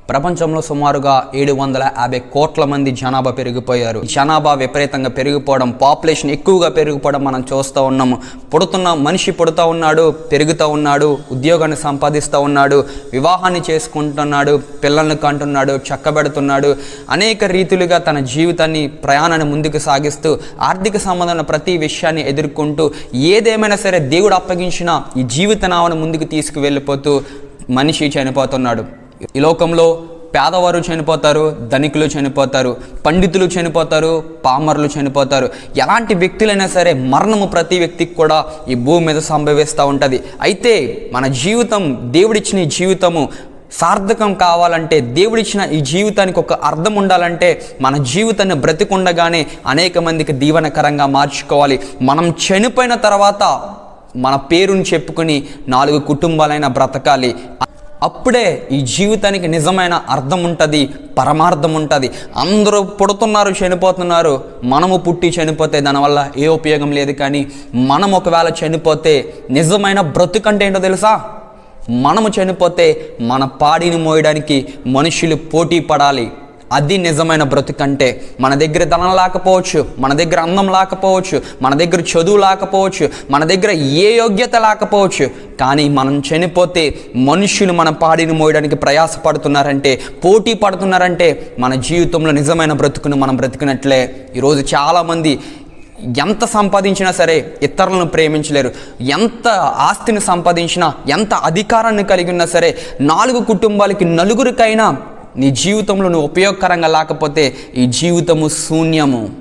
ప్రపంచంలో సుమారుగా 750 కోట్ల మంది జనాభా పెరిగిపోయారు. జనాభా విపరీతంగా పెరిగిపోవడం, పాపులేషన్ ఎక్కువగా పెరిగిపోవడం మనం చూస్తూ ఉన్నాము. మనిషి పుడుతూ ఉన్నాడు, పెరుగుతూ ఉన్నాడు, ఉద్యోగాన్ని సంపాదిస్తూ ఉన్నాడు, వివాహాన్ని చేసుకుంటున్నాడు, పిల్లల్ని కంటున్నాడు, చక్కబెడుతున్నాడు. అనేక రీతులుగా తన జీవితాన్ని ప్రయాణాన్ని ముందుకు సాగిస్తూ ఆర్థిక సంబంధమైన ప్రతి విషయాన్ని ఎదుర్కొంటూ ఏదేమైనా సరే దేవుడు అప్పగించిన ఈ జీవిత నావను ముందుకు తీసుకువెళ్ళిపోతూ మనిషి చనిపోతున్నాడు. ఈ లోకంలో పేదవారు చనిపోతారు, ధనికులు చనిపోతారు, పండితులు చనిపోతారు, పామరులు చనిపోతారు. ఎలాంటి వ్యక్తులైనా సరే మరణము ప్రతి వ్యక్తికి కూడా ఈ భూమి మీద సంభవిస్తూ ఉంటుంది. అయితే మన జీవితం, దేవుడిచ్చిన ఈ జీవితము సార్థకం కావాలంటే, దేవుడిచ్చిన ఈ జీవితానికి ఒక అర్థం ఉండాలంటే మన జీవితాన్ని బ్రతికుండగానే అనేక మందికి దీవెనకరంగా మార్చుకోవాలి. మనం చనిపోయిన తర్వాత మన పేరుని చెప్పుకొని 4 కుటుంబాలైనా బ్రతకాలి. అప్పుడే ఈ జీవితానికి నిజమైన అర్థం ఉంటుంది, పరమార్థం ఉంటుంది. అందరూ పుడుతున్నారు, చనిపోతున్నారు. మనము పుట్టి చనిపోతే దానివల్ల ఏ ఉపయోగం లేదు. కానీ మనం ఒకవేళ చనిపోతే నిజమైన బ్రతుకంటే ఏంటో తెలుసా? మనము చనిపోతే మన పాడిని మోయడానికి మనుషులు పోటీ పడాలి. అది నిజమైన బ్రతుకంటే. మన దగ్గర ధనం లేకపోవచ్చు, మన దగ్గర అందం లేకపోవచ్చు, మన దగ్గర చదువు లేకపోవచ్చు, మన దగ్గర ఏ యోగ్యత లేకపోవచ్చు. కానీ మనం చనిపోతే మనుషులు మన పాడిని మోయడానికి ప్రయాసపడుతున్నారంటే, పోటీ పడుతున్నారంటే మన జీవితంలో నిజమైన బ్రతుకును మనం బ్రతికినట్లే. ఈరోజు చాలామంది ఎంత సంపాదించినా సరే ఇతరులను ప్రేమించలేరు. ఎంత ఆస్తిని సంపాదించినా, ఎంత అధికారాన్ని కలిగి ఉన్నా సరే 4 కుటుంబాలకి, నలుగురికైనా నీ జీవితంలో నువ్వు ఉపయోగకరంగా లేకపోతే ఈ జీవితము శూన్యము.